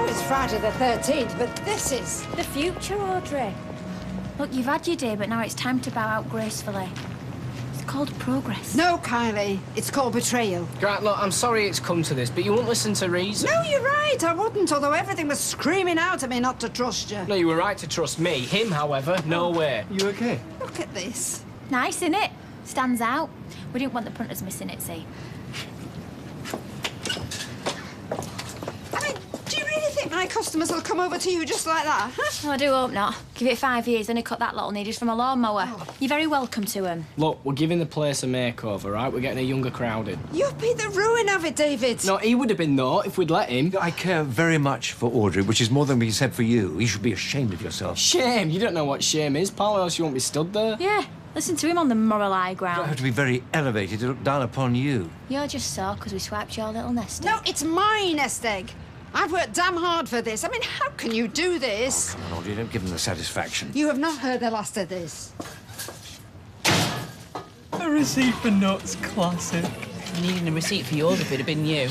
it's Friday the 13th, but this is... the future, Audrey. Look, you've had your day, but now it's time to bow out gracefully. It's called progress. No, Kylie. It's called betrayal. Right, look, I'm sorry it's come to this, but you won't listen to reason. No, you're right. I wouldn't, although everything was screaming out at me not to trust you. No, you were right to trust me. Him, however, no way. You okay? Look at this. Nice, innit? Stands out. We didn't want the punters missing it, see? I mean, do you really think my customers will come over to you just like that, huh? Oh, I do hope not. Give it 5 years, then he cut that little needed from a lawnmower. Oh. You're very welcome to him. Look, we're giving the place a makeover, right? We're getting a younger crowd in. You'd be the ruin of it, David. No, he would have been, though, if we'd let him. I care very much for Audrey, which is more than we said for you. You should be ashamed of yourself. Shame? You don't know what shame is, pal, or else you won't be stood there. Yeah, listen to him on the moral high I ground. have to be very elevated to look down upon you. You're just sore because we swiped your little nest egg. No, it's my nest egg. I've worked damn hard for this. I mean, how can you do this? Come on, Audrey, don't give them the satisfaction. You have not heard the last of this. A receipt for nuts, classic. Needing a receipt for yours if it had been you.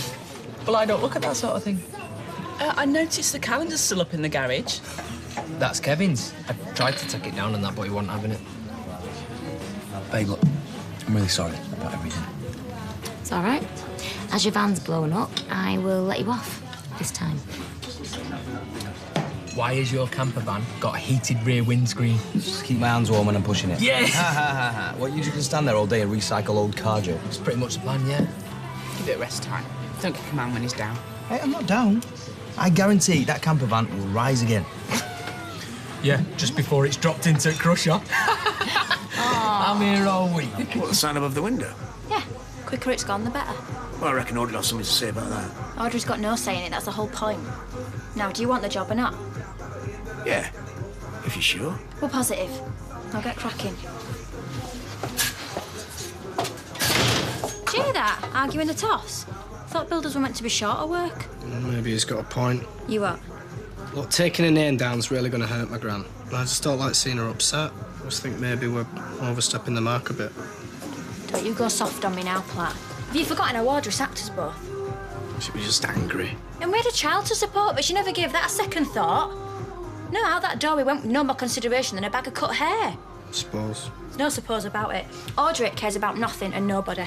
Well, I don't look at that sort of thing. I noticed the calendar's still up in the garage. That's Kevin's. I tried to take it down and that, but he wasn't having it. Babe, look, I'm really sorry about everything. It's all right. As your van's blowing up, I will let you off this time. Why has your camper van got a heated rear windscreen? Just keep my hands warm when I'm pushing it. Yes! Ha ha ha ha. What, you just can stand there all day and recycle old car jokes? It's pretty much the plan, yeah. Give it a rest time. Don't kick a man when he's down. Hey, I'm not down. I guarantee that camper van will rise again. Yeah, just before it's dropped into a crusher. I'm here all week. What, the sign above the window? Yeah, quicker it's gone, the better. Well, I reckon Audrey will have something to say about that. Audrey's got no say in it, that's the whole point. Now, do you want the job or not? Yeah, if you're sure. We're positive. I'll get cracking. Did you hear that? Arguing the toss? Thought builders were meant to be short of work. Maybe he's got a point. You what? Look, taking a name down's really going to hurt my gran. I just don't like seeing her upset. I just think maybe we're overstepping the mark a bit. Don't you go soft on me now, Platt. Have you forgotten how Audrey sacked us both? She was just angry. And we had a child to support, but she never gave that a second thought. No, out that door we went with no more consideration than a bag of cut hair. I suppose. There's no suppose about it. Audrey cares about nothing and nobody.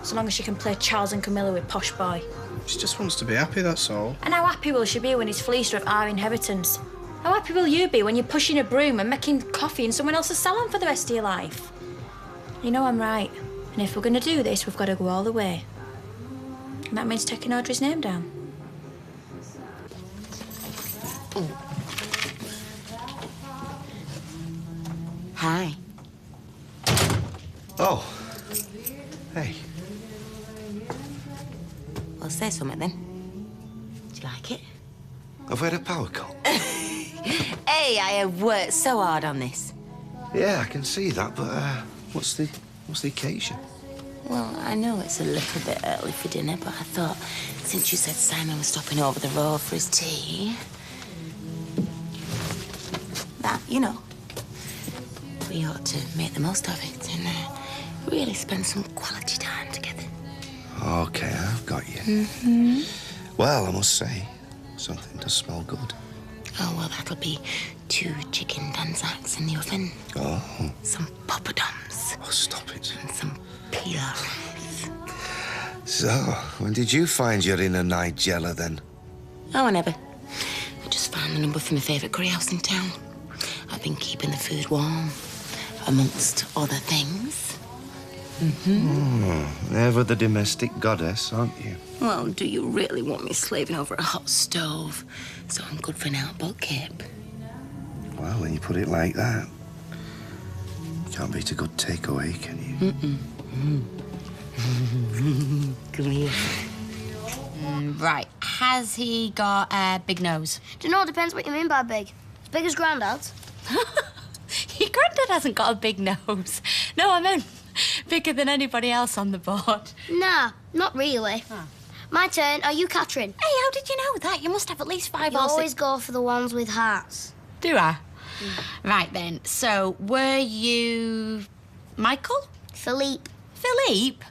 So long as she can play Charles and Camilla with Posh Boy. She just wants to be happy, that's all. And how happy will she be when he's fleeced her of our inheritance? How happy will you be when you're pushing a broom and making coffee in someone else's salon for the rest of your life? You know I'm right. And if we're going to do this, we've got to go all the way. And that means taking Audrey's name down. Hi. Oh. Hey. Well, say something then. Do you like it? Have we had a power cut? Hey, I have worked so hard on this. Yeah, I can see that, but what's the occasion? Well, I know it's a little bit early for dinner, but I thought since you said Simon was stopping over the road for his tea, that, you know, we ought to make the most of it and really spend some quality time together. Okay, I've got you. Well, I must say, something does smell good. Oh, well, that'll be 2 chicken danzaks in the oven. Oh. Some poppadoms. Oh, stop it. And some pilaf. So, when did you find your inner Nigella, then? Oh, whenever. I just found the number for my favourite curry house in town. I've been keeping the food warm, amongst other things. Never the domestic goddess, aren't you? Well, do you really want me slaving over a hot stove so I'm good for an outboard cape? Well, when you put it like that, can't beat a good takeaway, can you? Come here. Right. Has he got a big nose? Don't know, depends what you mean by big. As big as Grandad's. Your granddad hasn't got a big nose. No, I meant bigger than anybody else on the board. Nah, not really. Oh. My turn. Are you Catherine? Hey, how did you know that? You must have at least 5 You or 6. always go for the ones with hearts. Do I? Right then. So, were you Michael? Philippe. Philippe?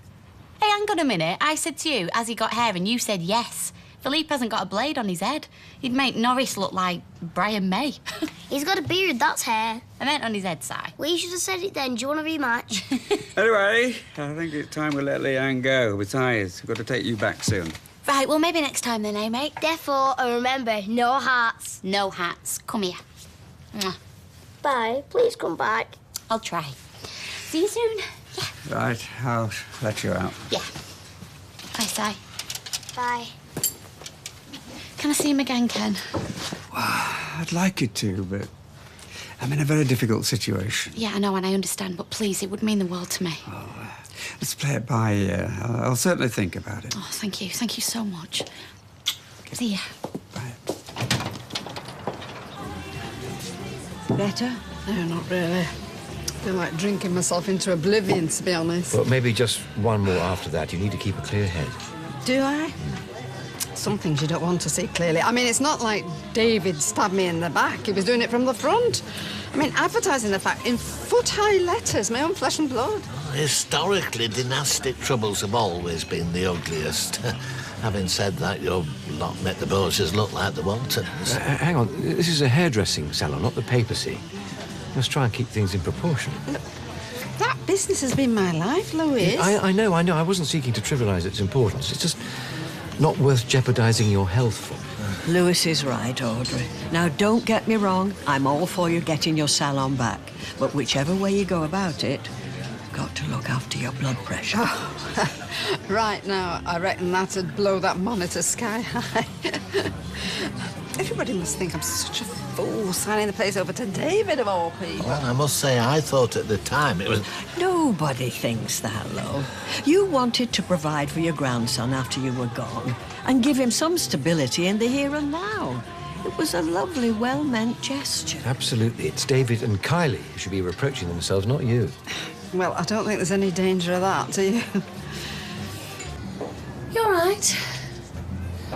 Hey, hang on a minute. I said to you, has he got hair? And you said yes. Philippe hasn't got a blade on his head. He'd make Norris look like Brian May. He's got a beard, that's hair. I meant on his head, Si. Well, you should have said it then. Do you want a rematch? Anyway, I think it's time we let Leanne go. We're tired. We've got to take you back soon. Right, well, maybe next time then, eh, mate? Therefore, and remember, no hats. No hats. Come here. Mwah. Bye. Please come back. I'll try. See you soon. Yeah. Right, I'll let you out. Yeah. Bye, Si. Bye. Can I see him again, Ken? I'd like you to, but I'm in a very difficult situation. Yeah, I know, and I understand, but please, it would mean the world to me. Let's play it by ear. I'll certainly think about it. Oh, thank you. Thank you so much. See ya. Better? No, not really. I feel like drinking myself into oblivion, to be honest. Well, maybe just one more after that. You need to keep a clear head. Do I? Some things you don't want to see clearly. I mean, it's not like David stabbed me in the back. He was doing it from the front. I mean, advertising the fact in foot-high letters, my own flesh and blood. Historically, dynastic troubles have always been the ugliest. Having said that, your lot make the Borgias look like the Waltons. Hang on. This is a hairdressing salon, not the papacy. Let's try and keep things in proportion. Look, that business has been my life, Louis. I know. I wasn't seeking to trivialise its importance. It's just not worth jeopardising your health for. Lewis is right, Audrey. Now, don't get me wrong. I'm all for you getting your salon back. But whichever way you go about it, you've got to look after your blood pressure. Oh, right now, I reckon that'd blow that monitor sky high. Everybody must think I'm such a fool signing the place over to David, of all people. Well, I must say, I thought at the time it was... Nobody thinks that, love. You wanted to provide for your grandson after you were gone and give him some stability in the here and now. It was a lovely, well-meant gesture. Absolutely. It's David and Kylie who should be reproaching themselves, not you. Well, I don't think there's any danger of that, do you? You're right.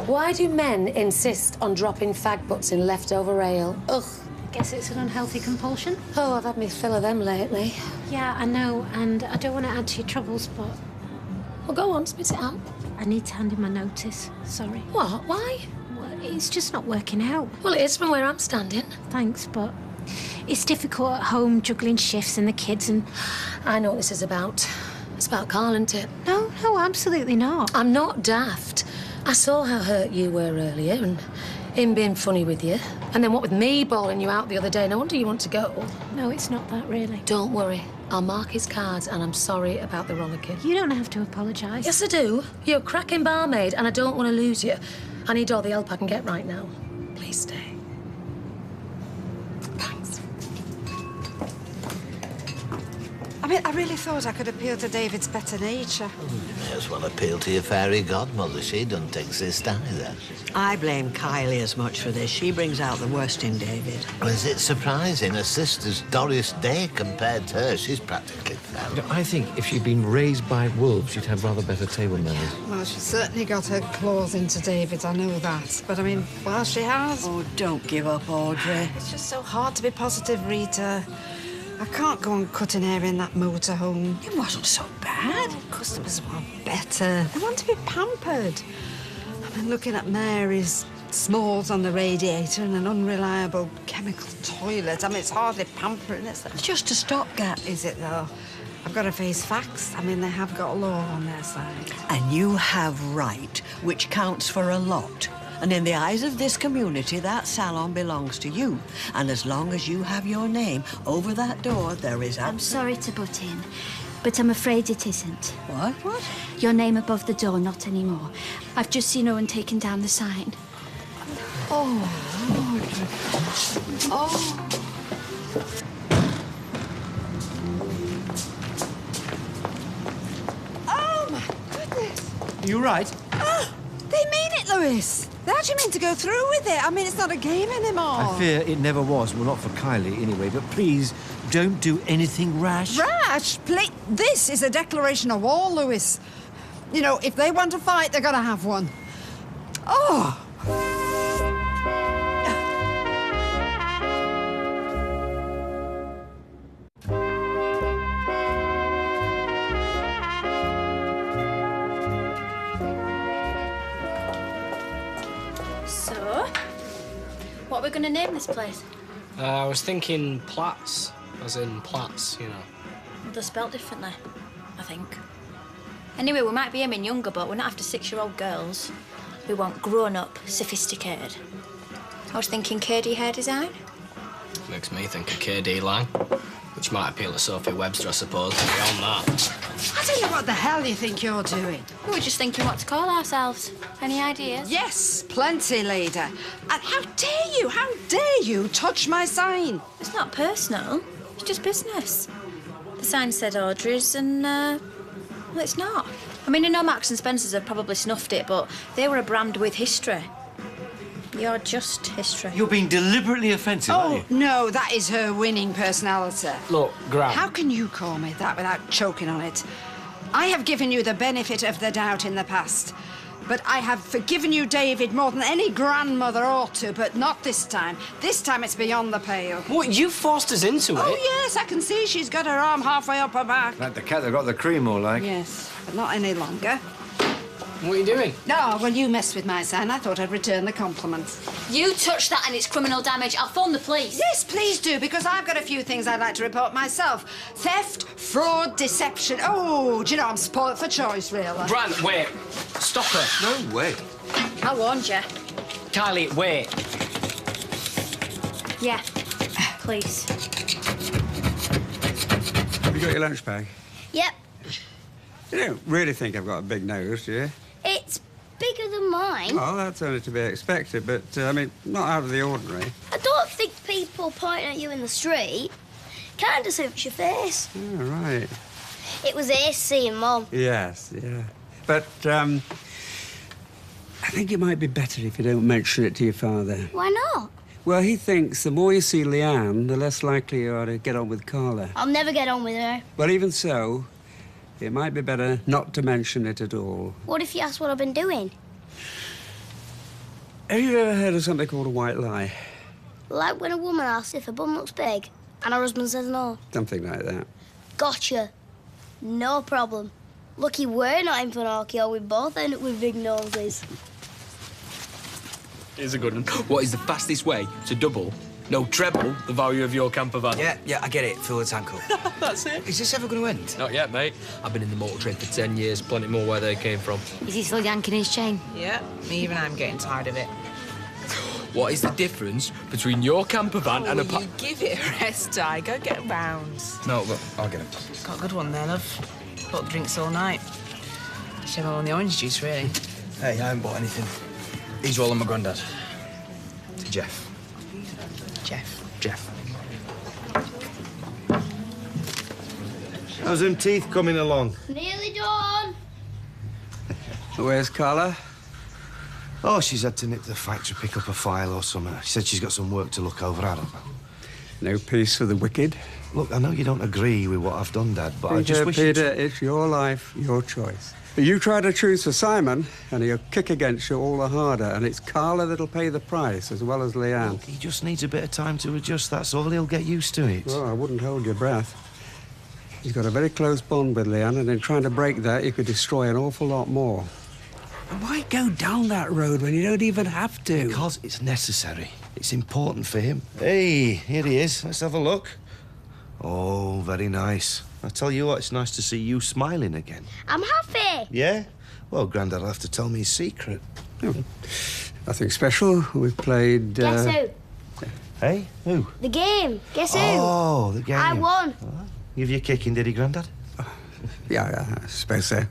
Why do men insist on dropping fag butts in leftover ale? Ugh. Guess it's an unhealthy compulsion. Oh, I've had me fill of them lately. Yeah, I know, and I don't want to add to your troubles, but... Well, go on, spit it out. I need to hand in my notice. Sorry. What? Why? Well, it's just not working out. Well, it is from where I'm standing. Thanks, but it's difficult at home, juggling shifts and the kids and... I know what this is about. It's about Carl, isn't it? No, absolutely not. I'm not daft. I saw how hurt you were earlier and him being funny with you. And then what with me bawling you out the other day, no wonder you want to go. No, it's not that, really. Don't worry. I'll mark his cards and I'm sorry about the rollicking. You don't have to apologise. Yes, I do. You're a cracking barmaid and I don't want to lose you. I need all the help I can get right now. Please stay. Thanks. I mean, I really thought I could appeal to David's better nature. You may as well appeal to your fairy godmother. She doesn't exist either. I blame Kylie as much for this. She brings out the worst in David. Well, is it surprising? Her sister's Doris Day compared to her. She's practically feral. I think if she'd been raised by wolves, she'd have rather better table manners. Well, she certainly got her claws into David, I know that. But, I mean, well, she has. Oh, don't give up, Audrey. It's just so hard to be positive, Rita. I can't go on cutting hair in that motorhome. It wasn't so bad. Oh, customers want better. They want to be pampered. I mean, looking at Mary's smalls on the radiator and an unreliable chemical toilet. I mean, it's hardly pampering, is it? It's just a stopgap. Is it, though? I've got to face facts. I mean, they have got law on their side. And you have right, which counts for a lot. And in the eyes of this community, that salon belongs to you. And as long as you have your name over that door, there is... I'm sorry to butt in, but I'm afraid it isn't. What? What? Your name above the door, not anymore. I've just seen Owen taking down the sign. Oh, Lord. Oh. Oh, my goodness. You right? Oh, they mean it, Lewis. They actually mean to go through with it. I mean, it's not a game anymore. I fear it never was. Well, not for Kylie, anyway. But please, don't do anything rash. Rash? This is a declaration of war, Lewis. You know, if they want to fight, they're going to have one. Oh! What are we going to name this place? I was thinking Platts, as in Platts, you know. Well, they're spelt differently, I think. Anyway, we might be aiming younger, but we're not after 6-year-old girls. We want grown-up, sophisticated. I was thinking KD hair design. Makes me think of KD Lang, which might appeal to Sophie Webster, I suppose, but beyond that. I don't know what the hell you think you're doing. We were just thinking what to call ourselves. Any ideas? Yes, plenty, leader. And how dare you touch my sign? It's not personal. It's just business. The sign said Audrey's and, well, it's not. I mean, I know Marks and Spencer's have probably snuffed it, but they were a brand with history. You're just history. You're being deliberately offensive, aren't you? No, that is her winning personality. Look, Gran. How can you call me that without choking on it? I have given you the benefit of the doubt in the past, but I have forgiven you, David, more than any grandmother ought to, but not this time. This time it's beyond the pale. What, you forced us into it? Oh, yes, I can see she's got her arm halfway up her back. Like the cat that got the cream, all like. Yes, but not any longer. What are you doing? No, well, you messed with my sign. I thought I'd return the compliment. You touch that and it's criminal damage. I'll phone the police. Yes, please do, because I've got a few things I'd like to report myself. Theft, fraud, deception. Oh, do you know, I'm spoilt for choice, really. Gran, wait. Stop her. No way. I warned you. Kylie, wait. Yeah, please. Have you got your lunch bag? Yep. You don't really think I've got a big nose, do you? It's bigger than mine. Oh, that's only to be expected, but, I mean, not out of the ordinary. I don't think people pointing at you in the street kind of suits your face. Oh, right. It was Ace seeing Mum. Yes, yeah. But, I think it might be better if you don't mention it to your father. Why not? Well, he thinks the more you see Leanne, the less likely you are to get on with Carla. I'll never get on with her. Well, even so, it might be better not to mention it at all. What if you ask what I've been doing? Have you ever heard of something called a white lie? Like when a woman asks if her bum looks big and her husband says no. Something like that. Gotcha. No problem. Lucky we're not in Pinocchio. We both end up with big noses. Here's a good one. What is the fastest way to double, no, treble, the value of your camper van? Yeah, I get it. Fill the tank up. That's it. Is this ever going to end? Not yet, mate. I've been in the motor trade for 10 years, plenty more where they came from. Is he still yanking his chain? Yeah, even I'm getting tired of it. What is the difference between your camper van and a... You give it a rest, Di. Go get round. No, look, I'll get it. Got a good one there, love. Bought the drinks all night. Should have on the orange juice, really. Hey, I haven't bought anything. These are all on my granddad. To Jeff. Jeff. How's them teeth coming along? Nearly done. Where's Carla? Oh, she's had to nip to the factory, pick up a file or something. She said she's got some work to look over. I don't know. No peace for the wicked. Look, I know you don't agree with what I've done, Dad, but I just wish Peter, it's your life, your choice. You try to choose for Simon, and he'll kick against you all the harder, and it's Carla that'll pay the price, as well as Leanne. Look, he just needs a bit of time to adjust, that's all. He'll get used to it. Well, I wouldn't hold your breath. He's got a very close bond with Leanne, and in trying to break that, you could destroy an awful lot more. Why go down that road when you don't even have to? Because it's necessary. It's important for him. Hey, here he is. Let's have a look. Oh, very nice. I tell you what, it's nice to see you smiling again. I'm happy. Yeah? Well, Grandad will have to tell me his secret. Oh, nothing special. We've played... Guess who? Hey? Who? The game. Guess who? Oh, the game. I won. Give you a kicking, did he, Grandad? Yeah, I suppose so.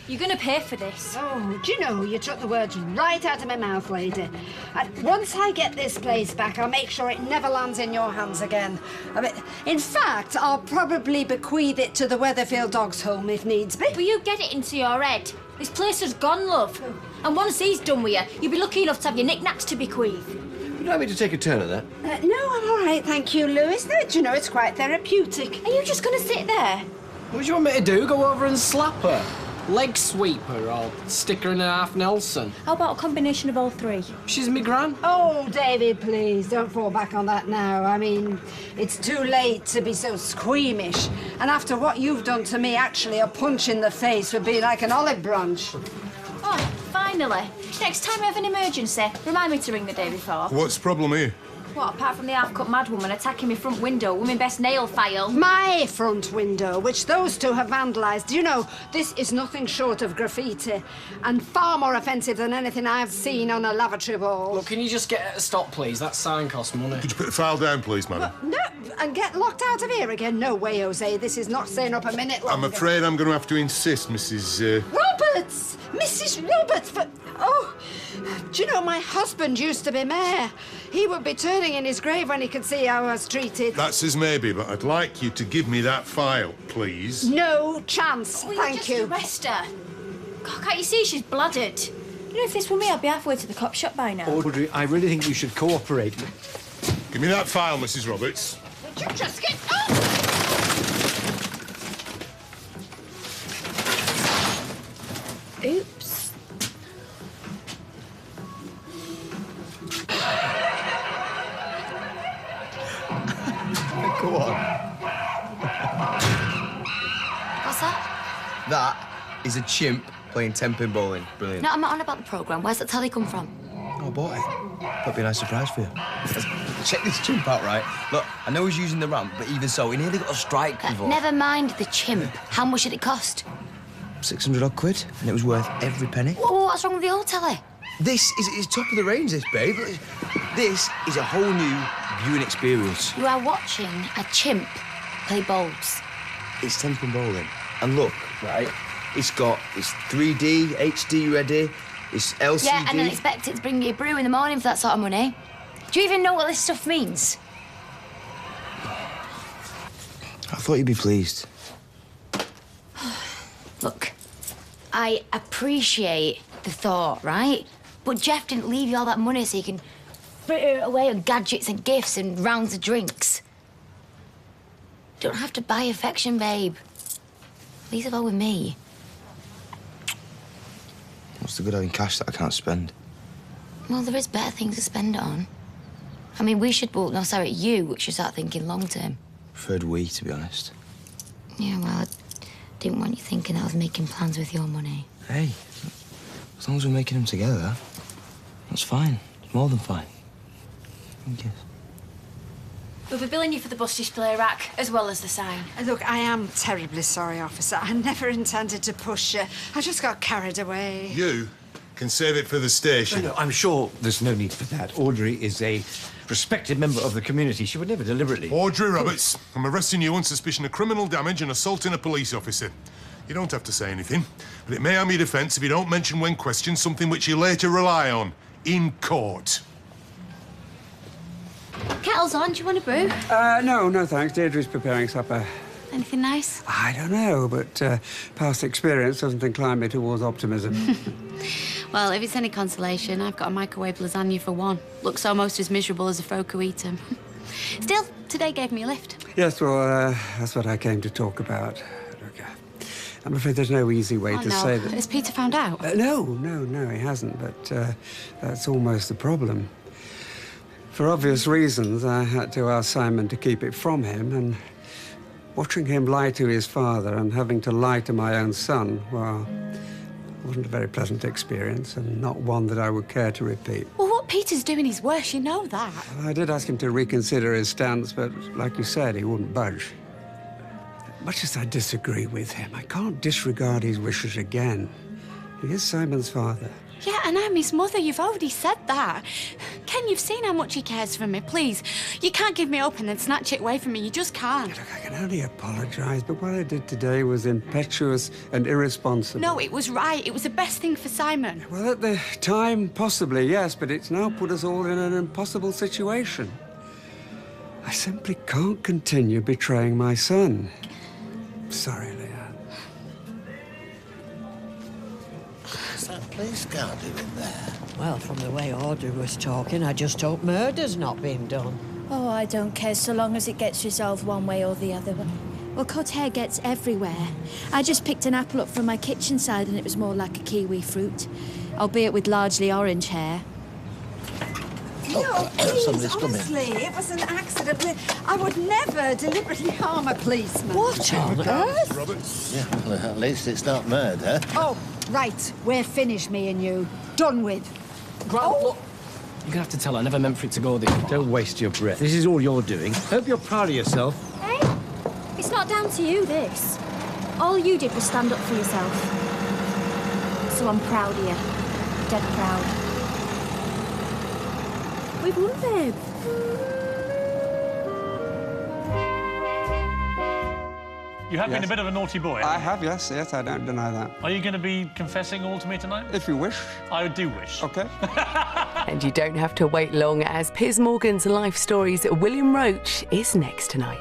You're going to pay for this. Oh, do you know, you took the words right out of my mouth, lady. And once I get this place back, I'll make sure it never lands in your hands again. I mean, in fact, I'll probably bequeath it to the Weatherfield Dogs Home if needs be. Will you get it into your head? This place has gone, love. And once he's done with you, you'll be lucky enough to have your knickknacks to bequeath. Would you like me to take a turn at that? No, I'm all right, thank you, Lewis. No, do you know, it's quite therapeutic. Are you just going to sit there? What do you want me to do? Go over and slap her? Leg sweep her or stick her in a half Nelson? How about a combination of all three? She's me gran. Oh, David, please, don't fall back on that now. I mean, it's too late to be so squeamish. And after what you've done to me, actually, a punch in the face would be like an olive branch. Oh, fine finally. Next time I have an emergency, remind me to ring the day before. What's the problem here? What, apart from the half-cut madwoman attacking my front window with my best nail file? My front window, which those two have vandalised. You know, this is nothing short of graffiti, and far more offensive than anything I've seen on a lavatory wall. Look, can you just get a stop, please? That sign costs money. Could you put the file down, please, madam? No, and get locked out of here again? No way, Jose. This is not staying up a minute longer. I'm afraid I'm going to have to insist, Mrs. Roberts! Mrs. Roberts, for... Oh, do you know, my husband used to be mayor. He would be turning in his grave when he could see how I was treated. That's as maybe, but I'd like you to give me that file, please. No chance, thank you. Arrest her. God, can't you see she's blooded? You know, if this were me, I'd be halfway to the cop shop by now. Audrey, I really think you should cooperate. Give me that file, Mrs. Roberts. Would you just get... Oops. Go on. What's that? That is a chimp playing 10-pin bowling. Brilliant. No, I'm not on about the programme. Where's that telly come from? Oh, I bought it. That'd be a nice surprise for you. Check this chimp out, right? Look, I know he's using the ramp, but even so, he nearly got a strike before. Never mind the chimp. How much did it cost? 600 odd quid, and it was worth every penny. What's wrong with the old telly? This is top of the range, this, babe. This is a whole new viewing experience. You are watching a chimp play bowls. It's 10-pin bowling. And look, right, it's 3D, HD ready, it's LCD. Yeah, and then expect it to bring you a brew in the morning for that sort of money. Do you even know what this stuff means? I thought you'd be pleased. Look, I appreciate the thought, right? But Jeff didn't leave you all that money so you can fritter it away on gadgets and gifts and rounds of drinks. You don't have to buy affection, babe. Leave it all with me. What's the good having cash that I can't spend? Well, there is better things to spend it on. I mean, you should start thinking long term. Preferred we, to be honest. Yeah, well, I didn't want you thinking that I was making plans with your money. Hey, as long as we're making them together, that's fine. It's more than fine. Yes. We'll be billing you for the bus display rack, as well as the sign. Look, I am terribly sorry, officer. I never intended to push you. I just got carried away. You can save it for the station. No, I'm sure there's no need for that. Audrey is a respected member of the community. She would never deliberately... Audrey Roberts, I'm arresting you on suspicion of criminal damage and assaulting a police officer. You don't have to say anything, but it may harm your defence if you don't mention when questioned something which you later rely on in court. Kettle's on. Do you want a brew? No, thanks. Deirdre's preparing supper. Anything nice? I don't know, but past experience doesn't incline me towards optimism. Well, if it's any consolation, I've got a microwave lasagna for one. Looks almost as miserable as a folk who eat them. Still, today gave me a lift. Yes, well, that's what I came to talk about. Look, I'm afraid there's no easy way to say that... Has Peter found out? No, he hasn't, but that's almost the problem. For obvious reasons, I had to ask Simon to keep it from him, and watching him lie to his father and having to lie to my own son, well, it wasn't a very pleasant experience, and not one that I would care to repeat. Well, what Peter's doing is worse, you know that. I did ask him to reconsider his stance, but like you said, he wouldn't budge. Much as I disagree with him, I can't disregard his wishes again. He is Simon's father. Yeah, and I'm his mother. You've already said that. Ken, you've seen how much he cares for me. Please, you can't give me up and then snatch it away from me. You just can't. Look, I can only apologise, but what I did today was impetuous and irresponsible. No, it was right. It was the best thing for Simon. Well, at the time, possibly, yes, but it's now put us all in an impossible situation. I simply can't continue betraying my son. Sorry, Leanne. Is that police guard in there? Well, from the way Audrey was talking, I just hope murder's not been done. Oh, I don't care so long as it gets resolved one way or the other. Well, cut hair gets everywhere. I just picked an apple up from my kitchen side and it was more like a kiwi fruit, albeit with largely orange hair. Oh, please, somebody's coming. honestly, it was an accident. I would never deliberately harm a policeman. What on earth? Robert? Yeah, well, at least it's not murder. Oh, right. We're finished, me and you. Done with. Grant, look. You're gonna have to tell her I never meant for it to go there. Don't waste your breath. This is all you're doing. Hope you're proud of yourself. Hey, it's not down to you, this. All you did was stand up for yourself. So I'm proud of you. Dead proud. We've won, babe. You have been Yes. a bit of a naughty boy. I have, yes, I don't deny that. Are you going to be confessing all to me tonight? If you wish. I do wish. Okay. And you don't have to wait long, as Piers Morgan's life stories William Roach is next tonight.